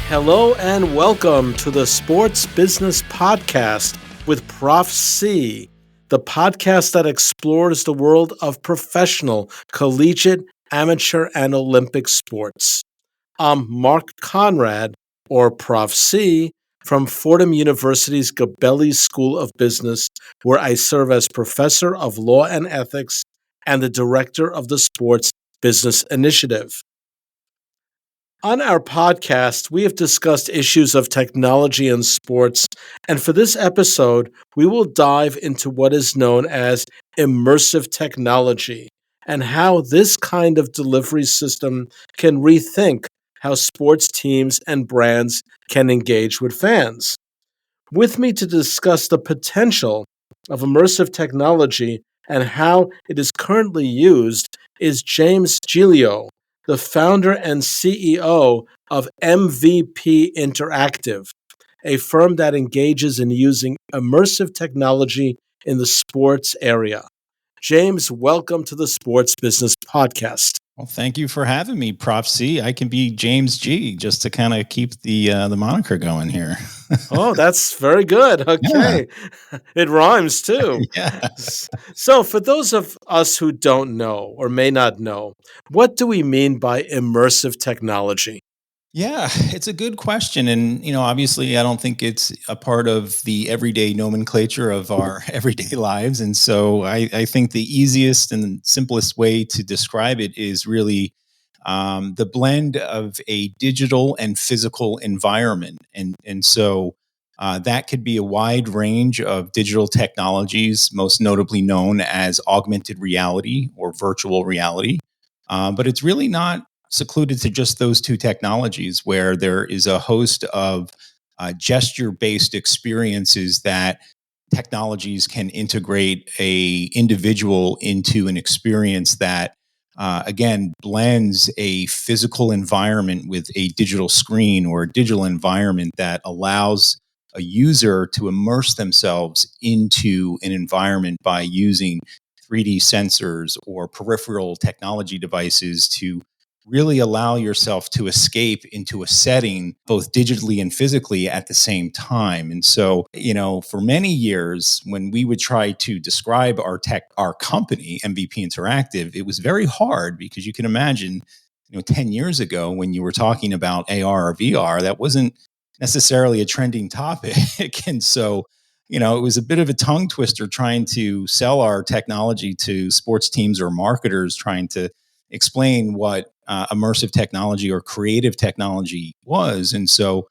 Hello and welcome to the Sports Business Podcast with Prof. C, the podcast that explores the world of professional, collegiate, amateur, and Olympic sports. I'm Mark Conrad, or Prof. C, from Fordham University's Gabelli School of Business, where I serve as Professor of Law and Ethics and the Director of the Sports Business Initiative. On our podcast, we have discussed issues of technology in sports, and for this episode, we will dive into what is known as immersive technology and how this kind of delivery system can rethink how sports teams and brands can engage with fans. With me to discuss the potential of immersive technology and how it is currently used is James Gilio, the founder and CEO of MVP Interactive, a firm that engages in using immersive technology in the sports area. James, welcome to the Sports Business Podcast. Well, thank you for having me, Prof. C. I can be James G, just to kind of keep the moniker going here. Oh, that's very good. Okay. Yeah. It rhymes too. Yeah. So, for those of us who don't know or may not know, what do we mean by immersive technology? Yeah, it's a good question. And, obviously, I don't think it's a part of the everyday nomenclature of our everyday lives. And so I think the easiest and simplest way to describe it is really the blend of a digital and physical environment. And so that could be a wide range of digital technologies, most notably known as augmented reality or virtual reality. But it's really not secluded to just those two technologies, where there is a host of gesture-based experiences that technologies can integrate a individual into an experience that again blends a physical environment with a digital screen, or a digital environment that allows a user to immerse themselves into an environment by using 3D sensors or peripheral technology devices to really allow yourself to escape into a setting, both digitally and physically at the same time. And so, for many years, when we would try to describe our company, MVP Interactive, it was very hard, because you can imagine, 10 years ago, when you were talking about AR or VR, that wasn't necessarily a trending topic. And so, it was a bit of a tongue twister trying to sell our technology to sports teams or marketers, trying to explain what immersive technology or creative technology was. And so,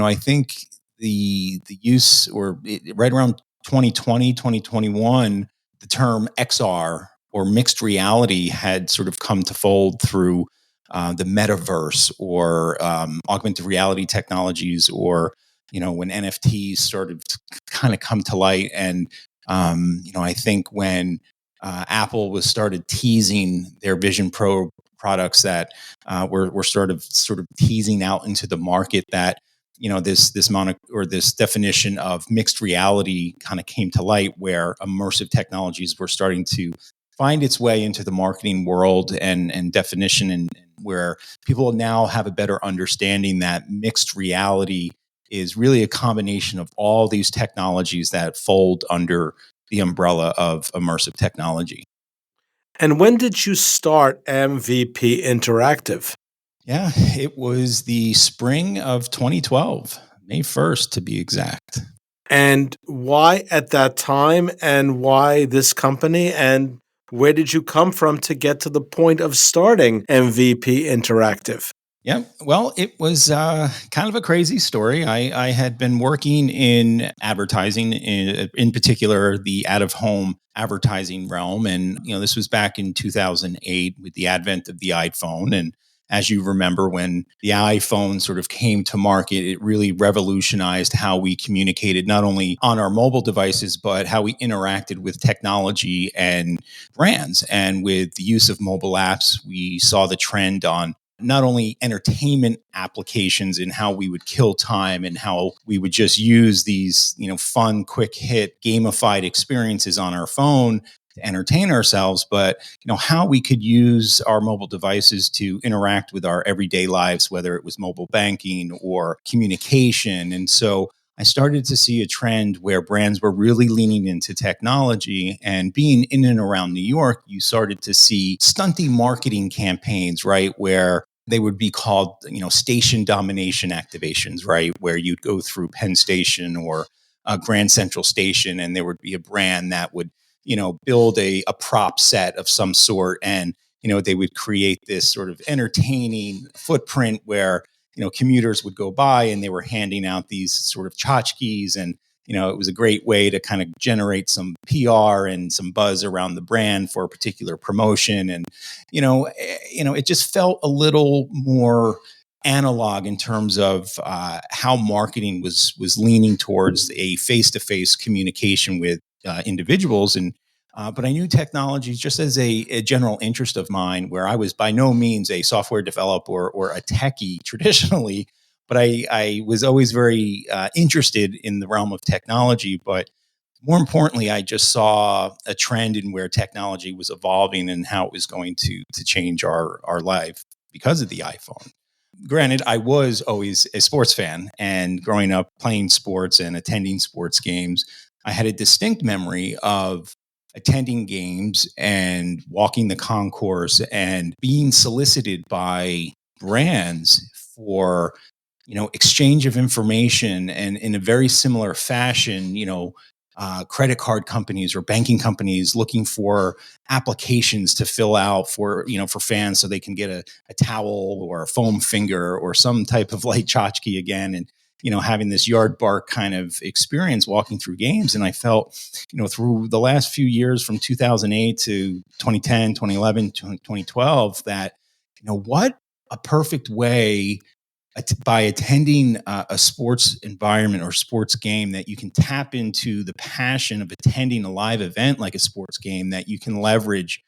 I think the use, right around 2020, 2021, the term XR or mixed reality had sort of come to fold through the metaverse, or augmented reality technologies, or when NFTs started to kind of come to light. And I think when Apple was started teasing their Vision Pro products that were sort of teasing out into the market, that this definition of mixed reality kind of came to light, where immersive technologies were starting to find its way into the marketing world and definition, and where people now have a better understanding that mixed reality is really a combination of all these technologies that fold under the umbrella of immersive technology. And when did you start MVP Interactive? Yeah, it was the spring of 2012, May 1st to be exact. And why at that time, and why this company, and where did you come from to get to the point of starting MVP Interactive? Yeah, well, it was kind of a crazy story. I had been working in advertising, in particular the out-of-home advertising realm, and this was back in 2008 with the advent of the iPhone. And as you remember, when the iPhone sort of came to market, it really revolutionized how we communicated, not only on our mobile devices, but how we interacted with technology and brands. And with the use of mobile apps, we saw the trend on not only entertainment applications and how we would kill time and how we would just use these, fun, quick hit gamified experiences on our phone, to entertain ourselves, but how we could use our mobile devices to interact with our everyday lives, whether it was mobile banking or communication. And so I started to see a trend where brands were really leaning into technology. And being in and around New York, you started to see stunty marketing campaigns, right? Where they would be called, station domination activations, right? Where you'd go through Penn Station or Grand Central Station, and there would be a brand that would, build a prop set of some sort. And, they would create this sort of entertaining footprint where, commuters would go by and they were handing out these sort of tchotchkes, and it was a great way to kind of generate some PR and some buzz around the brand for a particular promotion. And it just felt a little more analog in terms of how marketing was leaning towards a face-to-face communication with individuals. And but I knew technology just as a general interest of mine, where I was by no means a software developer or a techie traditionally, but I was always very interested in the realm of technology. But more importantly, I just saw a trend in where technology was evolving and how it was going to change our life because of the iPhone. Granted, I was always a sports fan, and growing up playing sports and attending sports games, I had a distinct memory of attending games and walking the concourse and being solicited by brands for exchange of information, and in a very similar fashion, credit card companies or banking companies looking for applications to fill out for fans so they can get a towel or a foam finger or some type of light tchotchke again, and having this yard bark kind of experience walking through games. And I felt through the last few years from 2008 to 2010, 2011, 2012 that what a perfect way by attending a sports environment or sports game, that you can tap into the passion of attending a live event like a sports game, that you can leverage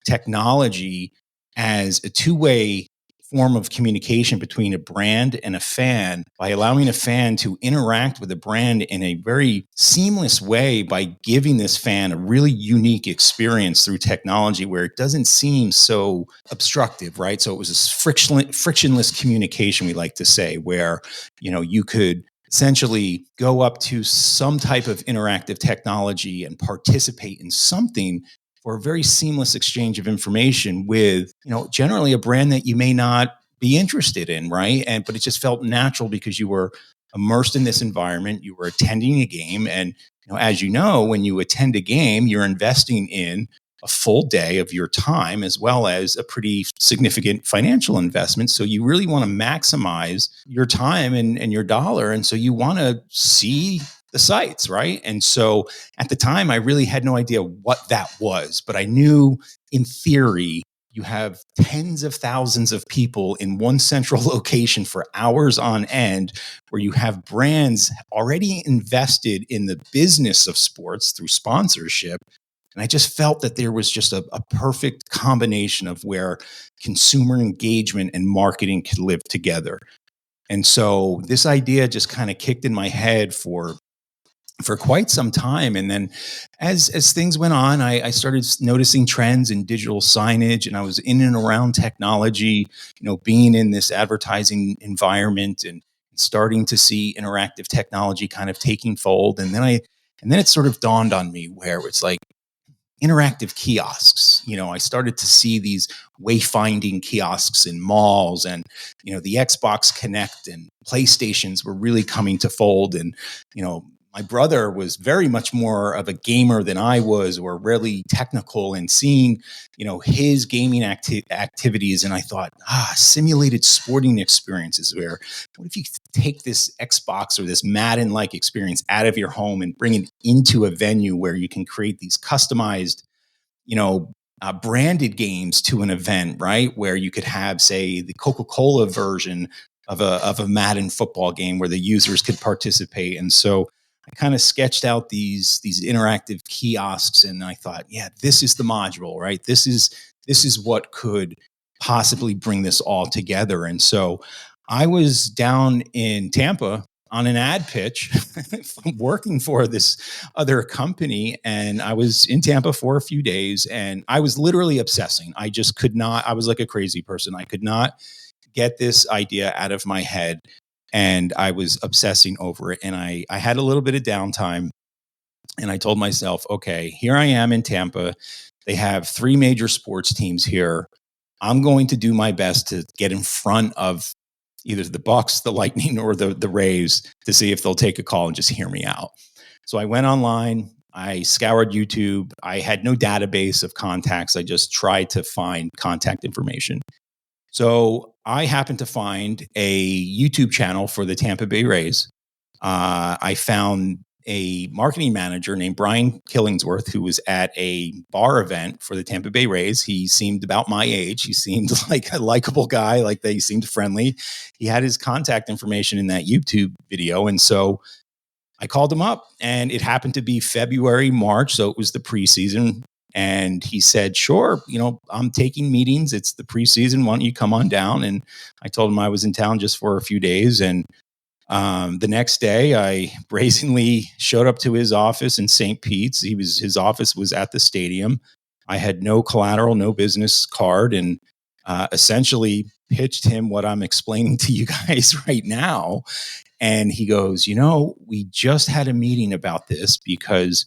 technology as a two-way form of communication between a brand and a fan, by allowing a fan to interact with a brand in a very seamless way, by giving this fan a really unique experience through technology where it doesn't seem so obstructive, right? So it was this frictionless communication, we like to say, where you could essentially go up to some type of interactive technology and participate in something for a very seamless exchange of information with, generally a brand that you may not be interested in, right? But it just felt natural because you were immersed in this environment, you were attending a game, and as you know, when you attend a game, you're investing in a full day of your time as well as a pretty significant financial investment. So you really want to maximize your time and your dollar, and so you want to see the sites, right? And so at the time, I really had no idea what that was, but I knew in theory, you have tens of thousands of people in one central location for hours on end, where you have brands already invested in the business of sports through sponsorship. And I just felt that there was just a perfect combination of where consumer engagement and marketing could live together. And so this idea just kind of kicked in my head for quite some time. And then as things went on, I started noticing trends in digital signage, and I was in and around technology, being in this advertising environment and starting to see interactive technology kind of taking fold. And then it sort of dawned on me where it's like interactive kiosks. I started to see these wayfinding kiosks in malls, and, the Xbox Connect and PlayStations were really coming to fold. And, my brother was very much more of a gamer than I was, or really technical, and seeing, his gaming activities. And I thought, simulated sporting experiences, where what if you take this Xbox or this Madden-like experience out of your home and bring it into a venue where you can create these customized, branded games to an event, right? Where you could have, say, the Coca-Cola version of a Madden football game where the users could participate. And so I kind of sketched out these interactive kiosks, and I thought, yeah, this is the module, right? This is what could possibly bring this all together. And so I was down in Tampa on an ad pitch working for this other company. And I was in Tampa for a few days and I was literally obsessing. I just could not, I was like a crazy person. I could not get this idea out of my head. And I was obsessing over it. And I had a little bit of downtime. And I told myself, okay, here I am in Tampa. They have 3 major sports teams here. I'm going to do my best to get in front of either the Bucks, the Lightning, or the Rays to see if they'll take a call and just hear me out. So I went online. I scoured YouTube. I had no database of contacts. I just tried to find contact information. So I happened to find a YouTube channel for the Tampa Bay Rays. I found a marketing manager named Brian Killingsworth, who was at a bar event for the Tampa Bay Rays. He seemed about my age. He seemed like a likable guy, like they seemed friendly. He had his contact information in that YouTube video. And so I called him up and it happened to be February, March. So it was the preseason. And he said, sure, I'm taking meetings. It's the preseason. Why don't you come on down? And I told him I was in town just for a few days. And the next day, I brazenly showed up to his office in St. Pete's. His office was at the stadium. I had no collateral, no business card, and essentially pitched him what I'm explaining to you guys right now. And he goes, we just had a meeting about this because,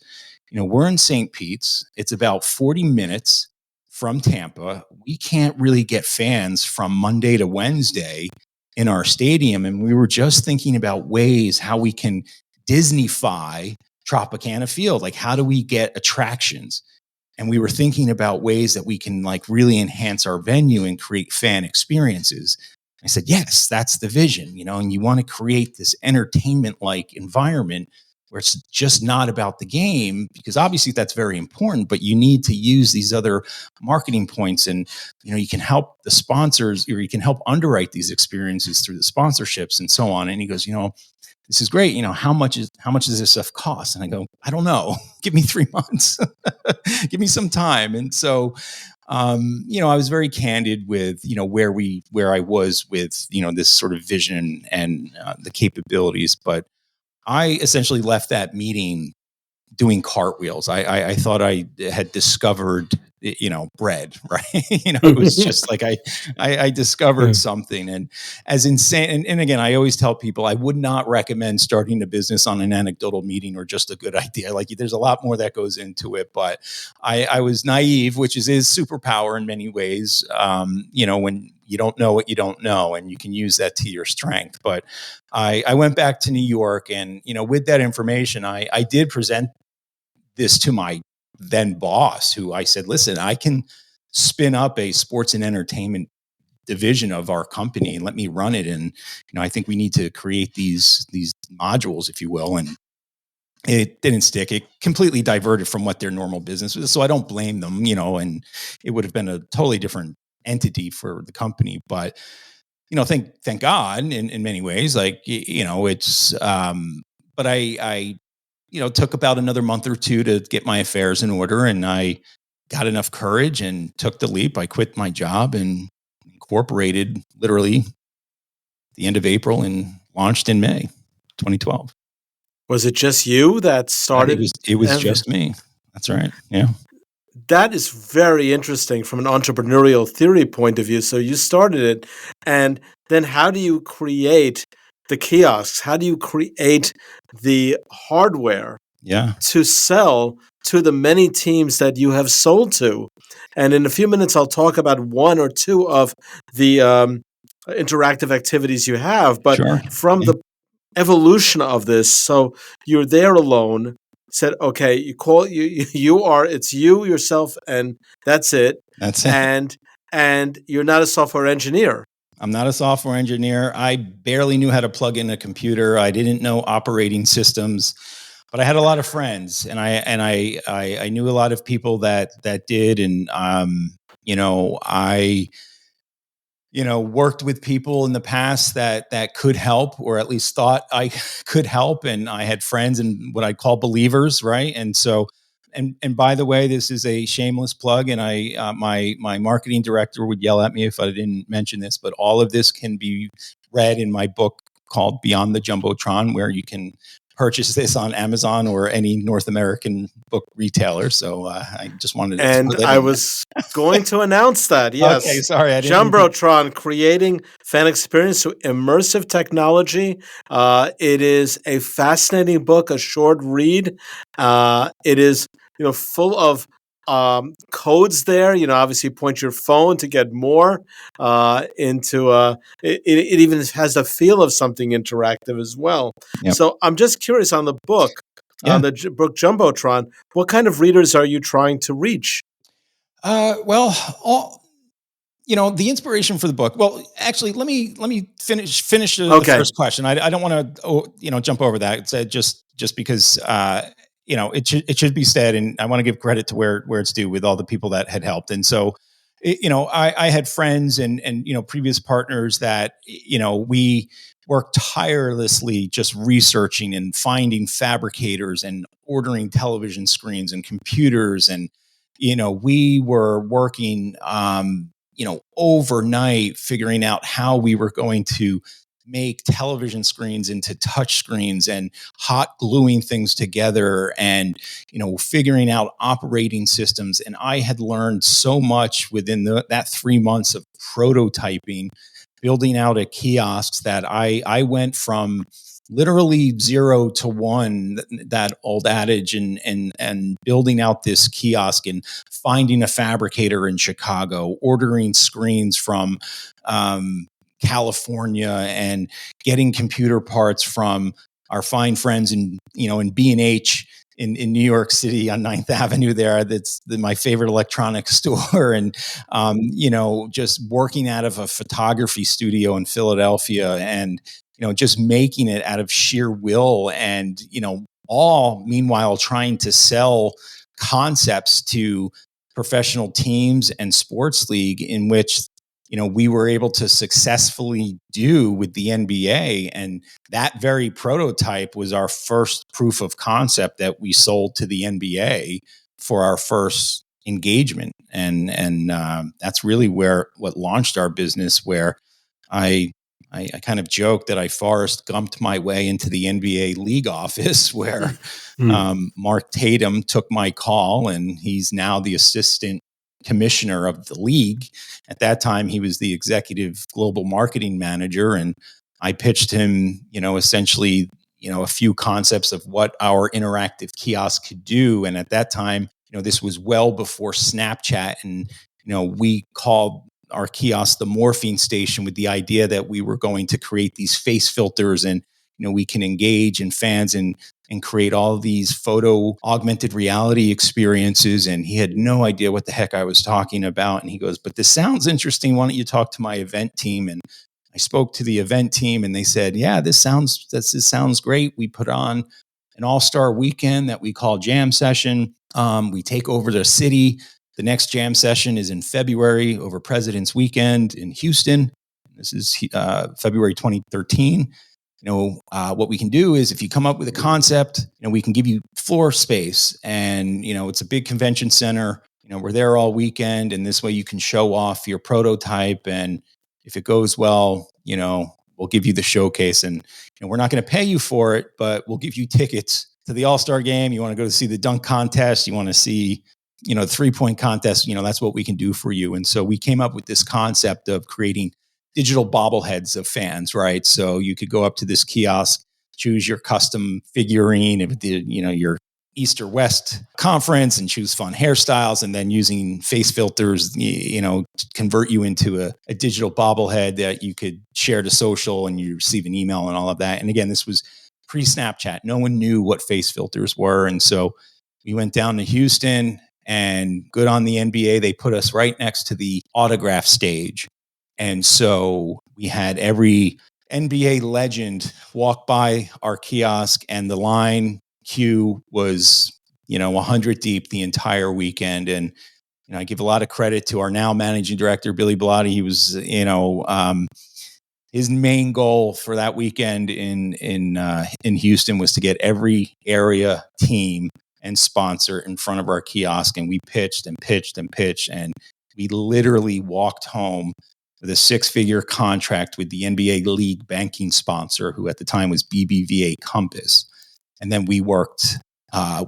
we're in St. Pete's. It's about 40 minutes from Tampa. We can't really get fans from Monday to Wednesday in our stadium. And we were just thinking about ways how we can Disneyfy Tropicana Field. Like, how do we get attractions? And we were thinking about ways that we can really enhance our venue and create fan experiences. I said, yes, that's the vision, and you want to create this entertainment-like environment where it's just not about the game, because obviously that's very important, but you need to use these other marketing points and, you can help the sponsors, or you can help underwrite these experiences through the sponsorships and so on. And he goes, this is great. How much does this stuff cost? And I go, I don't know. Give me 3 months. Give me some time. And so, I was very candid with, where I was with, this sort of vision and the capabilities. But I essentially left that meeting doing cartwheels. I thought I had discovered, bread, right? It was just like I discovered something. And as insane, and again, I always tell people I would not recommend starting a business on an anecdotal meeting or just a good idea. Like, there's a lot more that goes into it. But I was naive, which is superpower in many ways. When you don't know what you don't know, and you can use that to your strength. But I went back to New York, and with that information, I did present this to my then boss, who I said, listen, I can spin up a sports and entertainment division of our company and let me run it. And, I think we need to create these modules, if you will. And it didn't stick. It completely diverted from what their normal business was. So I don't blame them, and it would have been a totally different entity for the company. But, thank God in many ways, it's, but I took about another month or two to get my affairs in order. And I got enough courage and took the leap. I quit my job and incorporated literally the end of April and launched in May 2012. Was it just you that started? It was just me. That's right. Yeah. That is very interesting from an entrepreneurial theory point of view. So you started it, and then how do you create the kiosks? How do you create the hardware to sell to the many teams that you have sold to? And in a few minutes, I'll talk about 1 or 2 of the interactive activities you have. But from the evolution of this, so you're there alone, said, okay, you call it's you, yourself, and that's it. That's it. And you're not a software engineer. I'm not a software engineer. I barely knew how to plug in a computer. I didn't know operating systems, but I had a lot of friends, and I knew a lot of people that did, and I worked with people in the past that could help, or at least thought I could help, and I had friends and what I call believers, right? And so. And by the way, this is a shameless plug, and my marketing director would yell at me if I didn't mention this, but all of this can be read in my book, called Beyond the Jumbotron, where you can purchase this on Amazon or any North American book retailer. So I just wanted to And throw that I in there. was going to announce that. Okay, Yes. sorry, I didn't mean to. Jumbotron, creating fan experience through immersive technology. It is a fascinating book, a short read. It is, full of codes there. Obviously, point your phone to get more into. It even has the feel of something interactive as well. Yep. So I'm just curious on the book. Yeah. On the book Jumbotron, what kind of readers are you trying to reach? Well, the inspiration for the book. Well, actually, let me finish the Okay. first question. I don't want to jump over that. It's just because it should be said, and I want to give credit to where it's due with all the people that had helped. And so, I had friends and previous partners that we worked tirelessly just researching and finding fabricators and ordering television screens and computers, and we were working overnight figuring out how we were going to make television screens into touch screens and hot gluing things together and figuring out operating systems. And I had learned so much within that 3 months of prototyping, building out a kiosk, that I went from literally 0 to 1, that old adage, and building out this kiosk and finding a fabricator in Chicago, ordering screens from California, and getting computer parts from our fine friends in B&H in New York City on 9th Avenue there. That's my favorite electronics store. And, just working out of a photography studio in Philadelphia, and, just making it out of sheer will, and, all meanwhile trying to sell concepts to professional teams and sports league, in which we were able to successfully do with the NBA. And that very prototype was our first proof of concept that we sold to the NBA for our first engagement. And that's really what launched our business, where I kind of joke that I Forrest Gumped my way into the NBA league office, where Mark Tatum took my call, and he's now the assistant commissioner of the league. At that time, he was the executive global marketing manager, and I pitched him, essentially, a few concepts of what our interactive kiosk could do. And at that time, this was well before Snapchat, and we called our kiosk the Morphine Station, with the idea that we were going to create these face filters, and we can engage in fans and create all these photo augmented reality experiences. And he had no idea what the heck I was talking about. And he goes, "But this sounds interesting. Why don't you talk to my event team?" And I spoke to the event team, and they said, "Yeah, this sounds great." We put on an all-star weekend that we call Jam Session. We take over the city. The next Jam Session is in February, over President's Weekend in Houston. This is February 2013. What we can do is, if you come up with a concept, we can give you floor space, and it's a big convention center. We're there all weekend, and this way you can show off your prototype, and if it goes well, we'll give you the showcase, and we're not going to pay you for it, but we'll give you tickets to the All-Star game. You want to go to see the dunk contest, you want to see the 3-point contest, that's what we can do for you. And so we came up with this concept of creating digital bobbleheads of fans, right? So you could go up to this kiosk, choose your custom figurine of your East or West conference, and choose fun hairstyles, and then using face filters, to convert you into a digital bobblehead that you could share to social, and you receive an email and all of that. And again, this was pre-Snapchat. No one knew what face filters were. And so we went down to Houston, and good on the NBA, they put us right next to the autograph stage. And so we had every NBA legend walk by our kiosk, and the line queue was, 100 deep the entire weekend. And, I give a lot of credit to our now managing director, Billy Bellotti. He was, his main goal for that weekend in Houston was to get every area team and sponsor in front of our kiosk. And we pitched and pitched and pitched, and we literally walked home with a six-figure contract with the NBA league banking sponsor, who at the time was BBVA Compass. And then we worked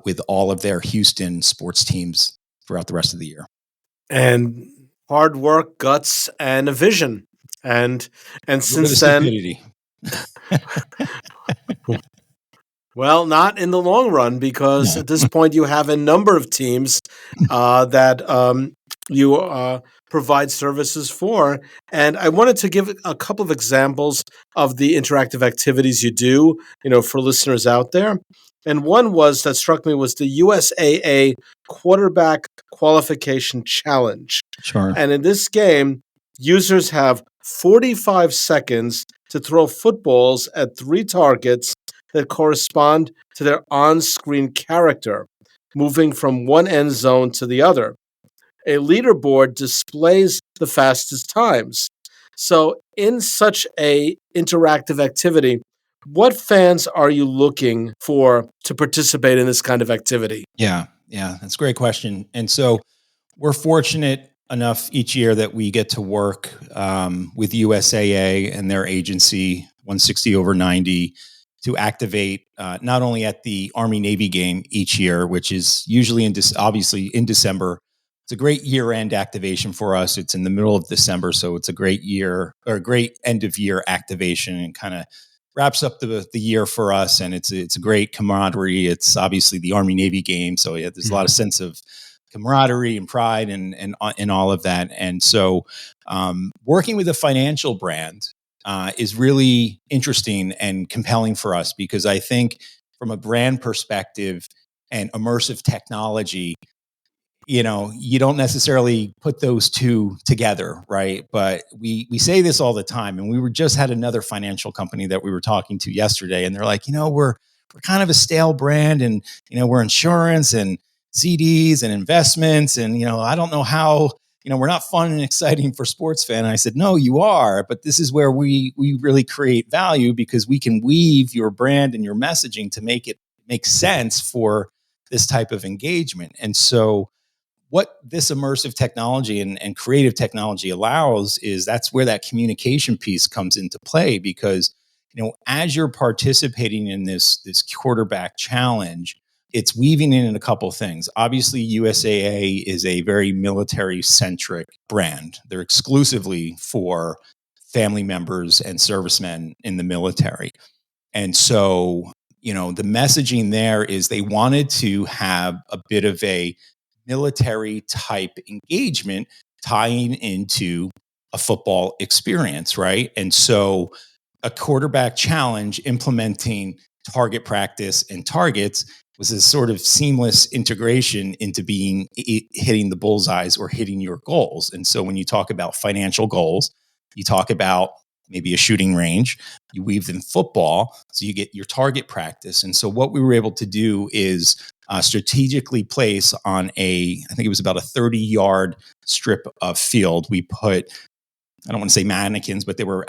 with all of their Houston sports teams throughout the rest of the year. And hard work, guts, and a vision. And since then, well, not in the long run, because at this point you have a number of teams that you provide services for. And I wanted to give a couple of examples of the interactive activities you do, for listeners out there. And one that struck me was the USAA Quarterback Qualification Challenge. Sure. And in this game, users have 45 seconds to throw footballs at 3 targets that correspond to their on-screen character, moving from one end zone to the other. A leaderboard displays the fastest times. So in such a interactive activity, what fans are you looking for to participate in this kind of activity? Yeah, that's a great question. And so we're fortunate enough each year that we get to work with USAA and their agency, 160/90, to activate not only at the Army-Navy game each year, which is usually obviously in December. It's a great year-end activation for us. It's in the middle of December, so it's a great great end-of-year activation, and kind of wraps up the year for us. And it's a great camaraderie. It's obviously the Army-Navy game, so there's a lot of sense of camaraderie and pride and all of that. And so working with a financial brand is really interesting and compelling for us, because I think from a brand perspective and immersive technology, you don't necessarily put those two together, right? But we say this all the time, and we just had another financial company that we were talking to yesterday, and they're like, we're kind of a stale brand, and we're insurance and CDs and investments, and I don't know how, we're not fun and exciting for sports fan. And I said, no, you are, but this is where we really create value, because we can weave your brand and your messaging to make it make sense for this type of engagement. And so what this immersive technology and creative technology allows is that's where that communication piece comes into play, because as you're participating in this quarterback challenge, it's weaving in a couple of things. Obviously, USAA is a very military-centric brand. They're exclusively for family members and servicemen in the military. And so, the messaging there is they wanted to have a bit of a military type engagement tying into a football experience, right? And so a quarterback challenge implementing target practice and targets was a sort of seamless integration into hitting the bullseyes or hitting your goals. And so when you talk about financial goals, you talk about maybe a shooting range, you weave in football, so you get your target practice. And so what we were able to do is strategically place on I think it was about a 30-yard strip of field. We put, I don't want to say mannequins, but they were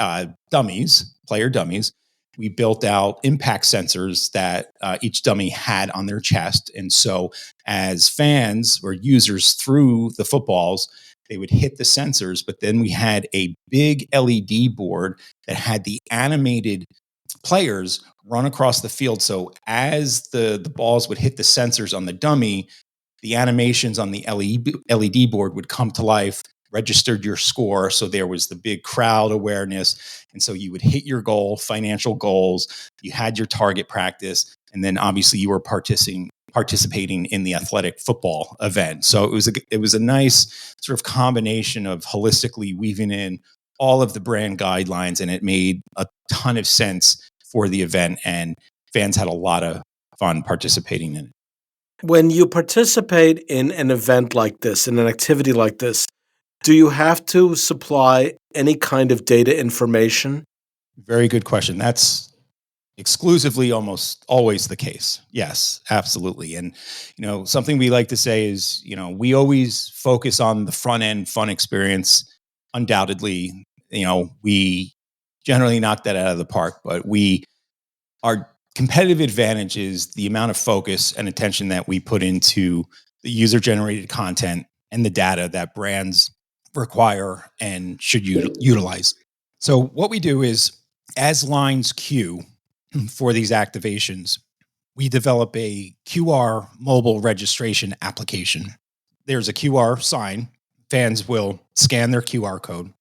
dummies, player dummies. We built out impact sensors that each dummy had on their chest. And so as fans or users threw the footballs, they would hit the sensors, but then we had a big LED board that had the animated players run across the field. So as the balls would hit the sensors on the dummy, the animations on the LED board would come to life, registered your score. So there was the big crowd awareness. And so you would hit your goal, financial goals, you had your target practice, and then obviously you were participating in the athletic football event. So it was a nice sort of combination of holistically weaving in all of the brand guidelines, and it made a ton of sense for the event, and fans had a lot of fun participating in it. When you participate in an event like this, in an activity like this, do you have to supply any kind of data information? Very good question. That's exclusively almost always the case. Yes, absolutely. And, something we like to say is, we always focus on the front end fun experience. Undoubtedly, we generally knock that out of the park, but our competitive advantage is the amount of focus and attention that we put into the user generated content and the data that brands require and should utilize. So what we do is, as lines queue for these activations, we develop a QR mobile registration application. There's a QR sign. Fans will scan their QR code,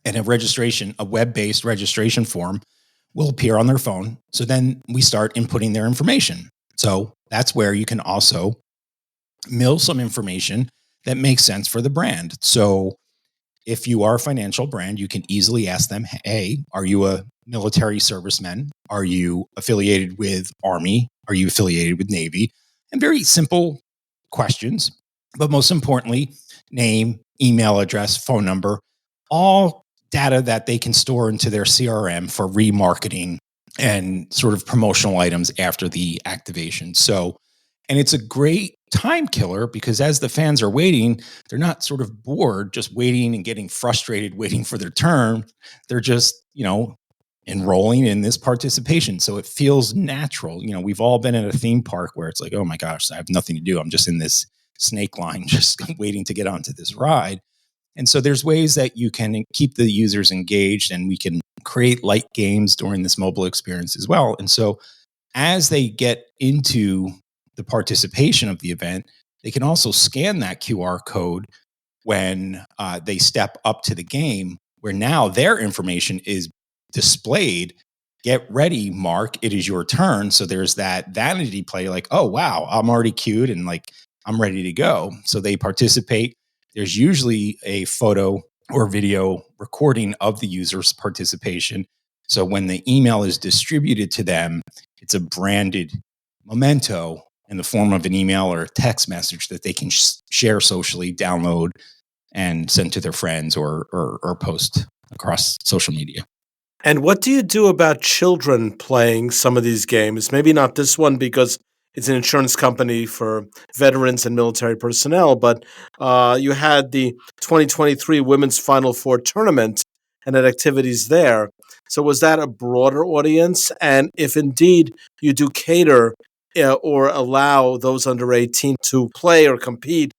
and a web-based registration form will appear on their phone. So then we start inputting their information. So that's where you can also mill some information that makes sense for the brand. So if you are a financial brand, you can easily ask them, hey, are you a military serviceman? Are you affiliated with Army? Are you affiliated with Navy? And very simple questions. But most importantly, name, email address, phone number, all data that they can store into their CRM for remarketing and sort of promotional items after the activation. So, and it's a great time killer because as the fans are waiting, they're not sort of bored, just waiting and getting frustrated, waiting for their turn. They're just, enrolling in this participation. So it feels natural. We've all been at a theme park where it's like, oh my gosh, I have nothing to do. I'm just in this snake line, just waiting to get onto this ride. And so there's ways that you can keep the users engaged, and we can create light games during this mobile experience as well. And so as they get into the participation of the event, they can also scan that QR code when they step up to the game, where now their information is displayed. Get ready, Mark. It is your turn. So there's that vanity play like, oh, wow, I'm already queued and like I'm ready to go. So they participate. There's usually a photo or video recording of the user's participation. So when the email is distributed to them, it's a branded memento in the form of an email or a text message that they can share socially, download, and send to their friends or post across social media. And what do you do about children playing some of these games? Maybe not this one because it's an insurance company for veterans and military personnel, but you had the 2023 Women's Final Four tournament and had activities there. So was that a broader audience? And if indeed you do cater or allow those under 18 to play or compete,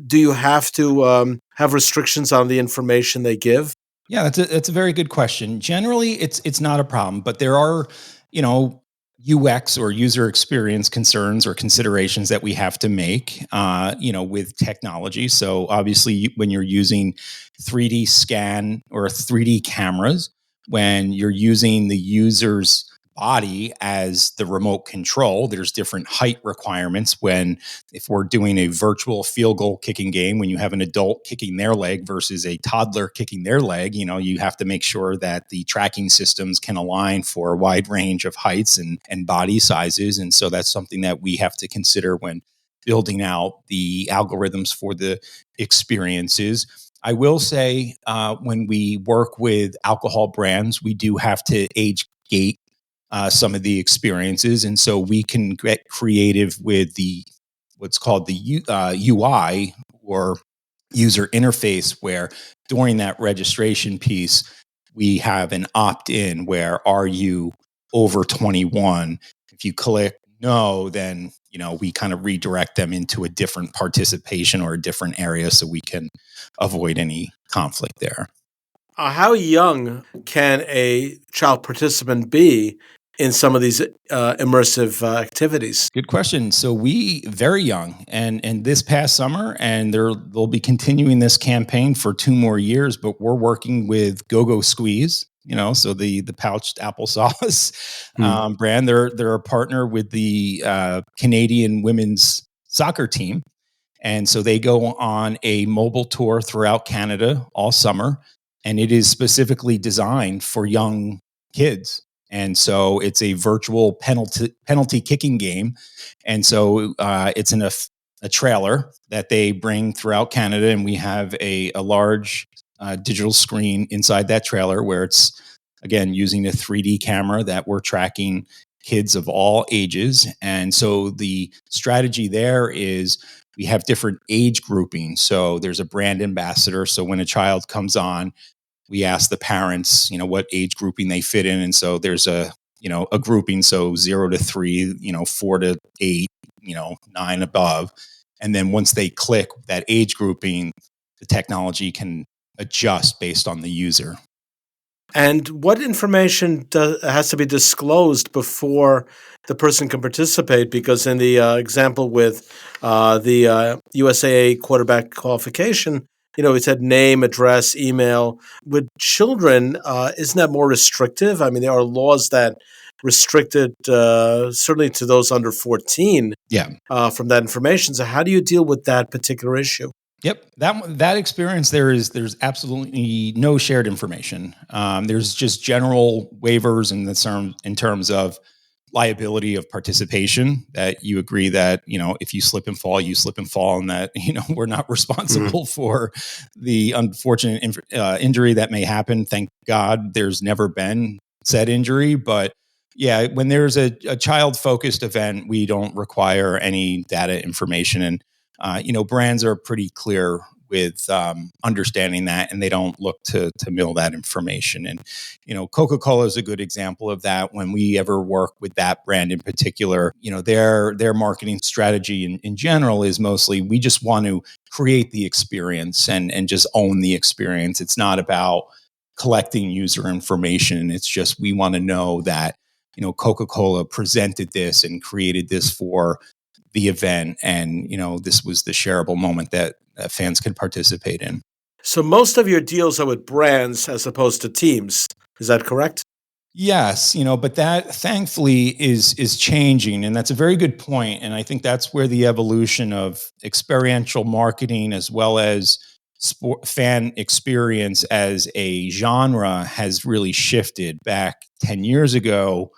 do you have to have restrictions on the information they give? Yeah, that's a very good question. Generally, it's not a problem, but there are, UX or user experience concerns or considerations that we have to make, with technology. So obviously, when you're using 3D scan or 3D cameras, when you're using the user's body as the remote control, there's different height requirements. If we're doing a virtual field goal kicking game, when you have an adult kicking their leg versus a toddler kicking their leg, you have to make sure that the tracking systems can align for a wide range of heights and body sizes. And so that's something that we have to consider when building out the algorithms for the experiences. I will say when we work with alcohol brands, we do have to age gate some of the experiences. And so we can get creative with what's called the UI or user interface, where during that registration piece, we have an opt-in where are you over 21? If you click no, then we kind of redirect them into a different participation or a different area so we can avoid any conflict there. How young can a child participant be in some of these immersive activities? Good question. So we very young, and this past summer, and they'll be continuing this campaign for 2 more years. But we're working with Go Squeeze, so the pouched applesauce brand. They're a partner with the Canadian women's soccer team, and so they go on a mobile tour throughout Canada all summer, and it is specifically designed for young kids. And so it's a virtual penalty kicking game. And so it's in a trailer that they bring throughout Canada. And we have a large digital screen inside that trailer where it's, again, using a 3D camera that we're tracking kids of all ages. And so the strategy there is we have different age groupings. So there's a brand ambassador. So when a child comes on, we ask the parents, what age grouping they fit in. And so there's a grouping. So 0 to 3, 4 to 8, 9 above. And then once they click that age grouping, the technology can adjust based on the user. And what information has to be disclosed before the person can participate? Because in the example with the USAA quarterback qualification, it said name, address, email. With children, isn't that more restrictive? I mean, there are laws that restricted certainly to those under 14 Yeah. from that information. So how do you deal with that particular issue? Yep, that experience there's absolutely no shared information. There's just general waivers in terms of liability of participation, that you agree that if you slip and fall, you slip and fall, and that we're not responsible for the unfortunate injury that may happen. Thank God there's never been said injury, but yeah, when there's a child focused event, we don't require any data information. And brands are pretty clear with understanding that, and they don't look to mill that information. And Coca-Cola is a good example of that. When we ever work with that brand in particular, their marketing strategy in general is mostly, we just want to create the experience and just own the experience. It's not about collecting user information. It's just, we want to know that Coca-Cola presented this and created this for the event, and this was the shareable moment that fans could participate in. So most of your deals are with brands as opposed to teams. Is that correct? Yes, but that thankfully is changing, and that's a very good point. And I think that's where the evolution of experiential marketing, as well as fan experience as a genre, has really shifted. Back 10 years ago,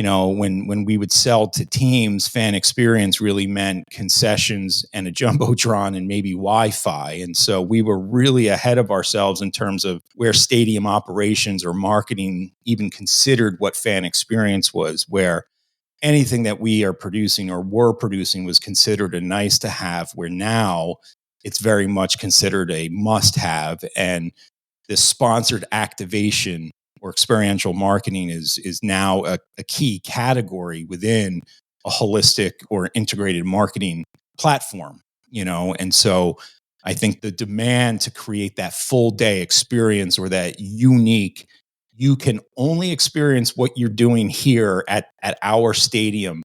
when we would sell to teams, fan experience really meant concessions and a jumbotron and maybe Wi-Fi. And so we were really ahead of ourselves in terms of where stadium operations or marketing even considered what fan experience was, where anything that we are producing or were producing was considered a nice to have, where now it's very much considered a must have. And the sponsored activation or experiential marketing is now a key category within a holistic or integrated marketing platform, and so I think the demand to create that full day experience, or that unique, you can only experience what you're doing here at our stadium,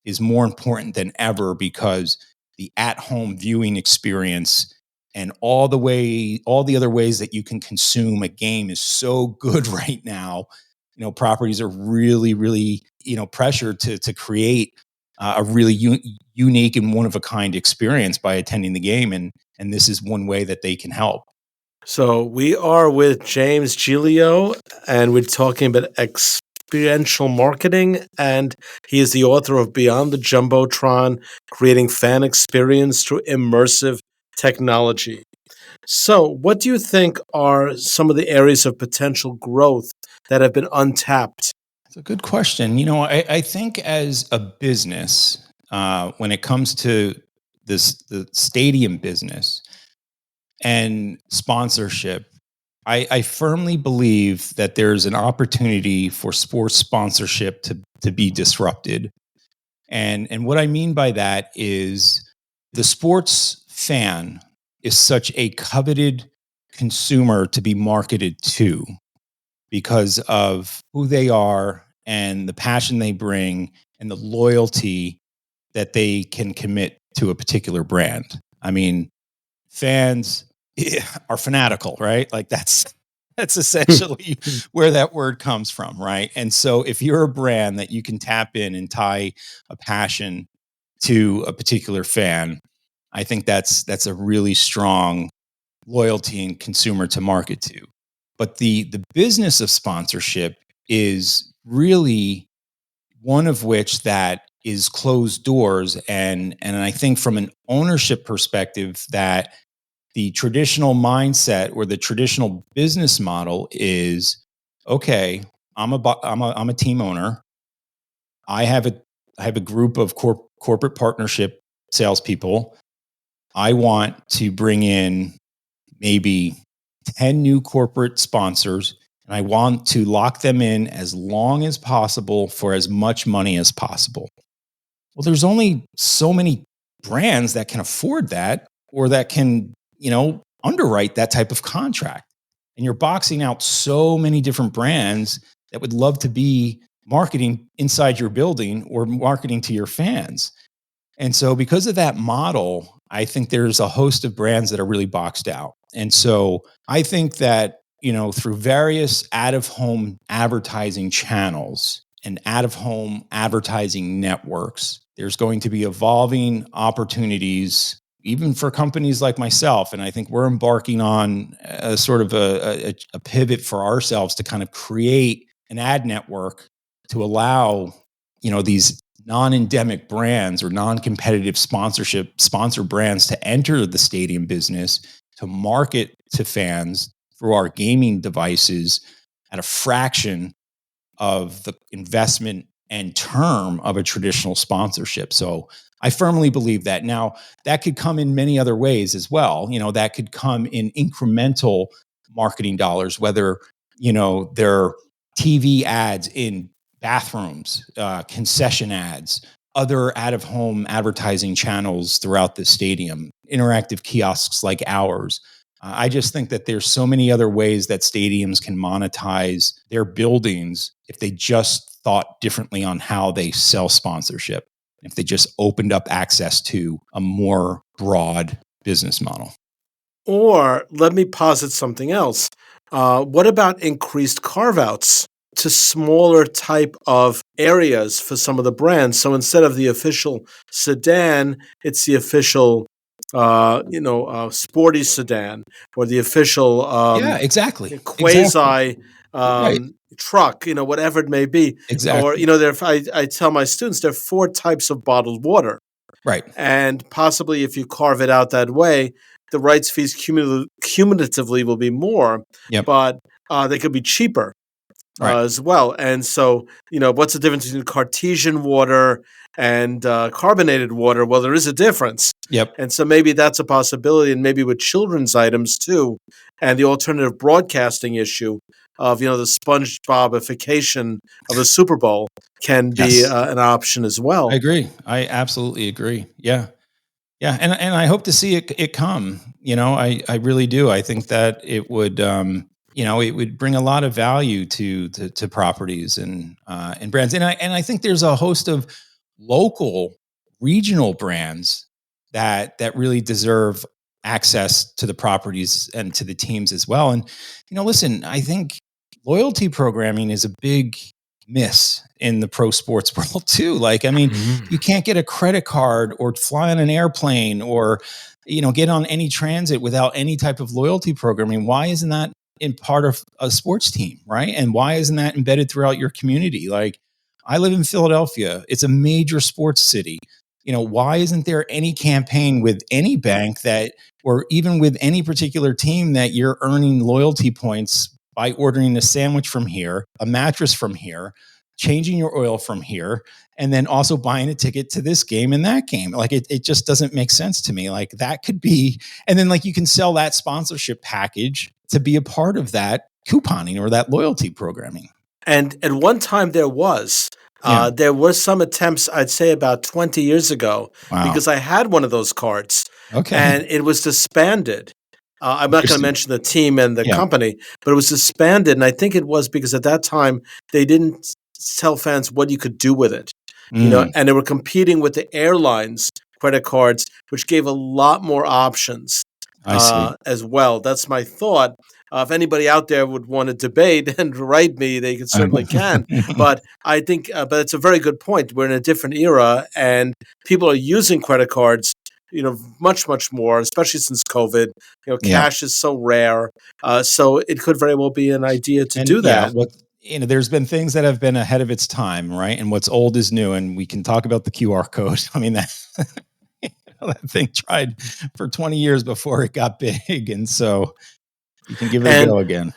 is more important than ever, because the at-home viewing experience and all the other ways that you can consume a game is so good right now. Properties are really, really, pressured to create a really unique and one of a kind experience by attending the game. And this is one way that they can help. So we are with James Giglio, and we're talking about experiential marketing, and he is the author of Beyond the Jumbotron, Creating Fan Experience Through Immersive Technology. So what do you think are some of the areas of potential growth that have been untapped? It's a good question. I think as a business, when it comes to the stadium business and sponsorship, I firmly believe that there's an opportunity for sports sponsorship to be disrupted. And what I mean by that is, the sports fan is such a coveted consumer to be marketed to, because of who they are and the passion they bring and the loyalty that they can commit to a particular brand. I mean, fans are fanatical, right? Like that's essentially where that word comes from, right? And so if you're a brand that you can tap in and tie a passion to a particular fan, I think that's a really strong loyalty and consumer to market to. But the business of sponsorship is really one of which that is closed doors. And I think from an ownership perspective, that the traditional mindset or the traditional business model is, okay, I'm a team owner. I have a group of corporate partnership salespeople. I want to bring in maybe 10 new corporate sponsors, and I want to lock them in as long as possible for as much money as possible. Well, there's only so many brands that can afford that, or that can, underwrite that type of contract. And you're boxing out so many different brands that would love to be marketing inside your building or marketing to your fans. And so because of that model, I think there's a host of brands that are really boxed out. And so I think that, through various out-of-home advertising channels and out-of-home advertising networks, there's going to be evolving opportunities even for companies like myself. And I think we're embarking on a sort of a pivot for ourselves to kind of create an ad network to allow, these non-endemic brands or non-competitive sponsor brands to enter the stadium business, to market to fans through our gaming devices at a fraction of the investment and term of a traditional sponsorship. So I firmly believe that. Now, that could come in many other ways as well. That could come in incremental marketing dollars, whether, they're TV ads in bathrooms, concession ads, other out-of-home advertising channels throughout the stadium, interactive kiosks like ours. I just think that there's so many other ways that stadiums can monetize their buildings if they just thought differently on how they sell sponsorship, if they just opened up access to a more broad business model. Or let me posit something else. What about increased carve-outs to smaller type of areas for some of the brands? So instead of the official sedan, it's the official, sporty sedan, or the official Exactly. quasi Right. truck, whatever it may be. Exactly. Or, I tell my students there are 4 types of bottled water. Right. And possibly if you carve it out that way, the rights fees cumulatively will be more, Yep. but they could be cheaper as well. And so, what's the difference between Cartesian water and carbonated water? Well, there is a difference. Yep. And so maybe that's a possibility, and maybe with children's items too, and the alternative broadcasting issue of, the SpongeBobification of the Super Bowl can be Yes. an option as well. I agree. I absolutely agree. Yeah. Yeah. And I hope to see it come, I really do. I think that it would, it would bring a lot of value to properties and brands. And I think there's a host of local regional brands that really deserve access to the properties and to the teams as well. And, listen, I think loyalty programming is a big miss in the pro sports world too. Like, I mean, you can't get a credit card or fly on an airplane or, get on any transit without any type of loyalty programming. Why isn't that in part of a sports team, right? And why isn't that embedded throughout your community? Like, I live in Philadelphia. It's a major sports city. Why isn't there any campaign with any bank that, or even with any particular team, that you're earning loyalty points by ordering a sandwich from here, a mattress from here, changing your oil from here, and then also buying a ticket to this game and that game? Like, it just doesn't make sense to me. Like, that could be, and then like you can sell that sponsorship package to be a part of that couponing or that loyalty programming. And at one time there was. There were some attempts, I'd say about 20 years ago, because I had one of those cards. Okay. And it was disbanded. I'm not going to mention the team and the company, but it was disbanded. And I think it was because at that time they didn't tell fans what you could do with it. And they were competing with the airlines credit cards, which gave a lot more options as well. That's my thought. If anybody out there would want to debate and write me, they certainly can. But I think, but it's a very good point. We're in a different era, and people are using credit cards, much, much more, especially since COVID. Cash is so rare. So it could very well be an idea to do that. There's been things that have been ahead of its time, right? And what's old is new. And we can talk about the QR code. I mean, that thing tried for 20 years before it got big. And so you can give it a go again.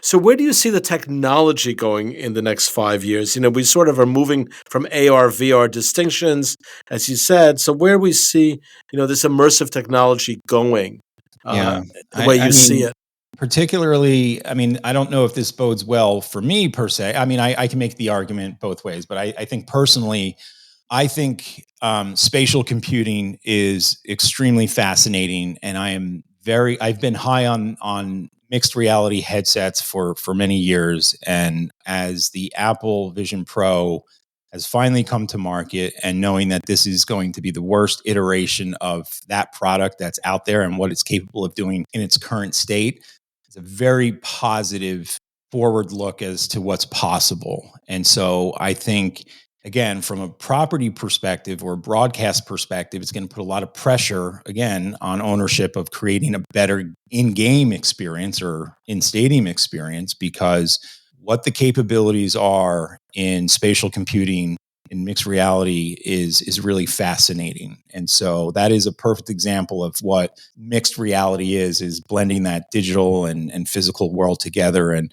So where do you see the technology going in the next 5 years? We sort of are moving from AR, VR distinctions, as you said. So where we see, this immersive technology going, the way you see it? Particularly, I don't know if this bodes well for me per se. I can make the argument both ways, but I think personally, spatial computing is extremely fascinating, and I am I've been high on mixed reality headsets for many years. And as the Apple Vision Pro has finally come to market, and knowing that this is going to be the worst iteration of that product that's out there and what it's capable of doing in its current state, it's a very positive forward look as to what's possible. And so I think, again, from a property perspective or broadcast perspective, it's going to put a lot of pressure, again, on ownership of creating a better in-game experience or in-stadium experience, because what the capabilities are in spatial computing in mixed reality is really fascinating. And so that is a perfect example of what mixed reality is blending that digital and physical world together. And,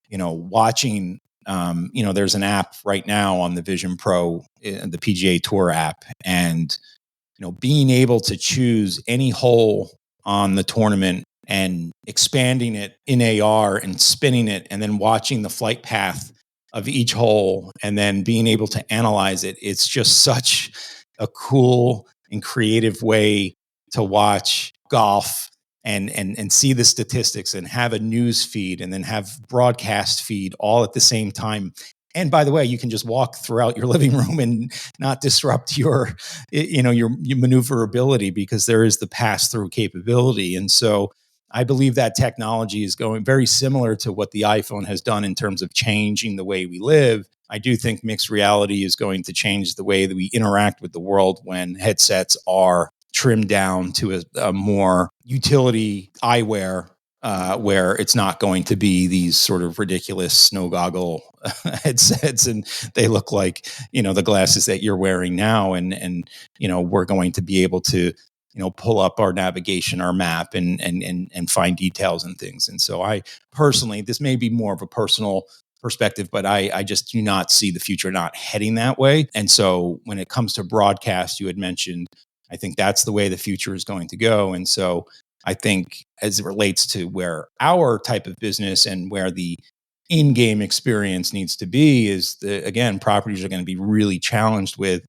watching, there's an app right now on the Vision Pro, the PGA Tour app, and, being able to choose any hole on the tournament and expanding it in AR and spinning it, and then watching the flight path of each hole and then being able to analyze it. It's just such a cool and creative way to watch golf and see the statistics and have a news feed and then have broadcast feed all at the same time. And by the way, you can just walk throughout your living room and not disrupt your maneuverability, because there is the pass-through capability. And so I believe that technology is going very similar to what the iPhone has done in terms of changing the way we live. I do think mixed reality is going to change the way that we interact with the world when headsets are trimmed down to a more utility eyewear, where it's not going to be these sort of ridiculous snow goggle headsets, and they look like, the glasses that you're wearing now. And we're going to be able to, pull up our navigation, our map, and find details and things. And so I personally, this may be more of a personal perspective, but I just do not see the future not heading that way. And so when it comes to broadcast, you had mentioned, I think that's the way the future is going to go. And so I think as it relates to where our type of business and where the in-game experience needs to be is, again, properties are going to be really challenged with,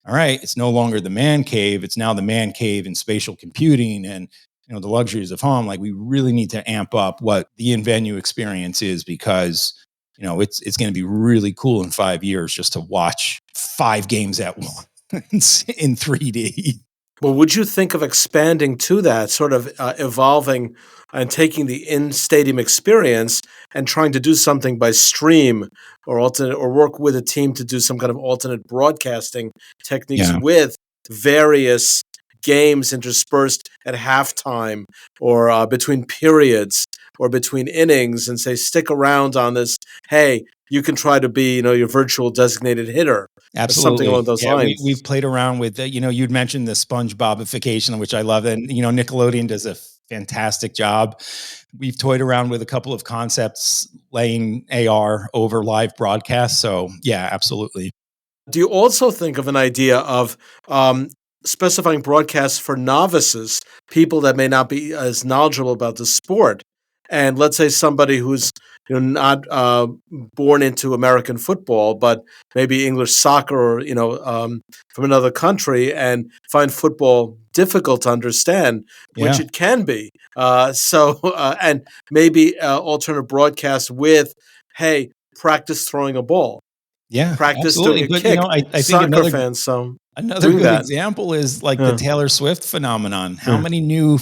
all right, it's no longer the man cave. It's now the man cave in spatial computing and, the luxuries of home. Like, we really need to amp up what the in-venue experience is, because, it's going to be really cool in 5 years just to watch 5 games at once in 3D. Well, would you think of expanding to that, sort of evolving and taking the in-stadium experience and trying to do something by stream or alternate, or work with a team to do some kind of alternate broadcasting techniques with various games interspersed at halftime or between periods or between innings, and say, stick around on this. Hey, you can try to be, your virtual designated hitter. Absolutely. Something along those lines. We've played around with, you'd mentioned the SpongeBobification, which I love. And, Nickelodeon does a fantastic job. We've toyed around with a couple of concepts, laying AR over live broadcasts. So yeah, absolutely. Do you also think of an idea of specifying broadcasts for novices, people that may not be as knowledgeable about the sport? And let's say somebody who's not born into American football, but maybe English soccer, or from another country, and find football difficult to understand, which it can be. And maybe alternate broadcast with, hey, practice throwing a ball. Yeah, practice absolutely. doing a kick. I think soccer fans. So another good example is like the Taylor Swift phenomenon. How many new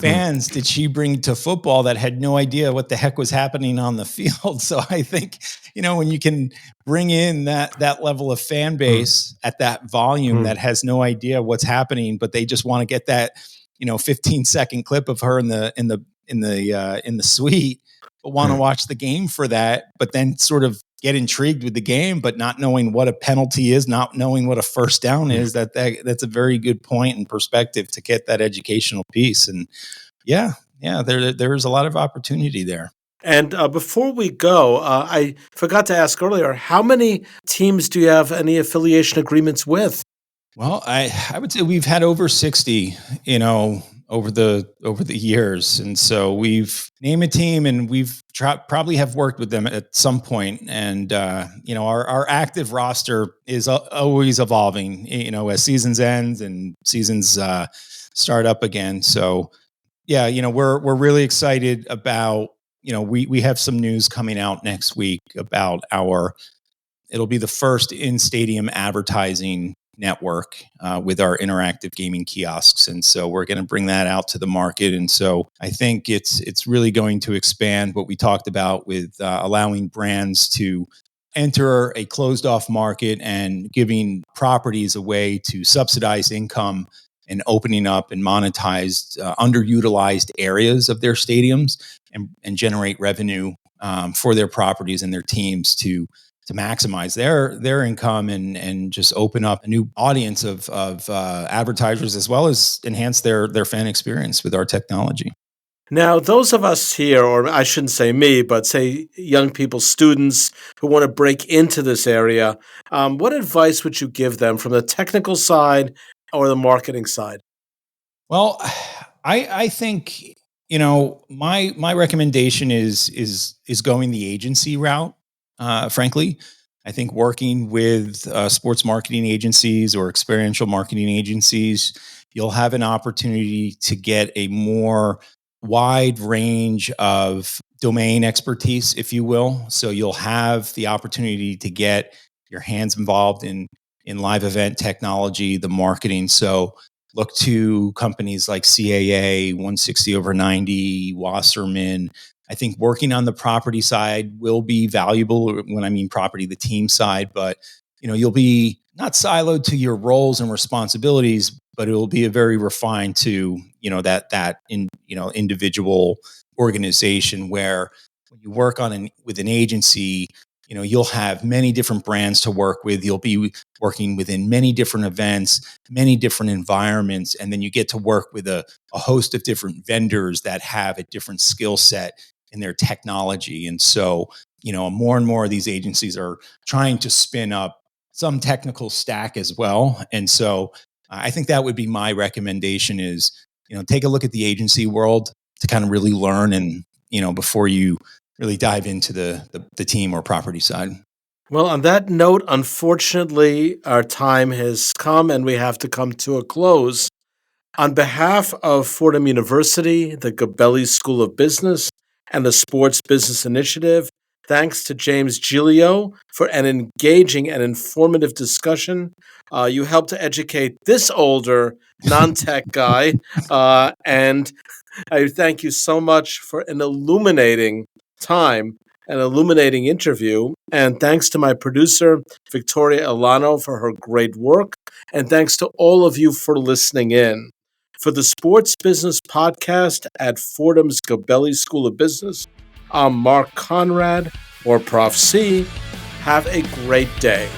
fans did she bring to football that had no idea what the heck was happening on the field? So I think, when you can bring in that level of fan base at that volume that has no idea what's happening, but they just want to get that, 15-second clip of her in the suite, but want to watch the game for that, but then sort of get intrigued with the game, but not knowing what a penalty is, not knowing what a first down is, that's a very good point and perspective to get that educational piece. And there's a lot of opportunity there. And before we go, I forgot to ask earlier, how many teams do you have any affiliation agreements with? Well, I would say we've had over 60, over the years. And so we've named a team, and we've probably have worked with them at some point. And, our active roster is always evolving, as seasons end and seasons start up again. So Yeah, we're really excited about, we have some news coming out next week about it'll be the first in-stadium advertising network with our interactive gaming kiosks, and so we're going to bring that out to the market. And so I think it's really going to expand what we talked about with allowing brands to enter a closed-off market and giving properties a way to subsidize income and opening up and monetize underutilized areas of their stadiums and generate revenue for their properties and their teams to maximize their income and just open up a new audience of advertisers, as well as enhance their fan experience with our technology. Now, those of us here, or I shouldn't say me, but say young people, students who want to break into this area, what advice would you give them from the technical side or the marketing side? Well, I think my recommendation is going the agency route. Frankly, I think working with sports marketing agencies or experiential marketing agencies, you'll have an opportunity to get a more wide range of domain expertise, if you will. So you'll have the opportunity to get your hands involved in live event technology, the marketing. So look to companies like CAA, 160 over 90, Wasserman. I think working on the property side will be valuable. When I mean property, the team side, but you'll be not siloed to your roles and responsibilities, but it will be a very refined to individual organization, where when you work with an agency, you'll have many different brands to work with. You'll be working within many different events, many different environments, and then you get to work with a host of different vendors that have a different skill set in their technology. And so, more and more of these agencies are trying to spin up some technical stack as well. And so I think that would be my recommendation is, take a look at the agency world to kind of really learn and, before you really dive into the team or property side. Well, on that note, unfortunately, our time has come and we have to come to a close. On behalf of Fordham University, the Gabelli School of Business, and the Sports Business Initiative, thanks to James Giglio for an engaging and informative discussion. You helped to educate this older non-tech guy, and I thank you so much for an illuminating time, an illuminating interview. And thanks to my producer, Victoria Elano, for her great work. And thanks to all of you for listening in. For the Sports Business Podcast at Fordham's Gabelli School of Business, I'm Mark Conrad, or Prof. C. Have a great day.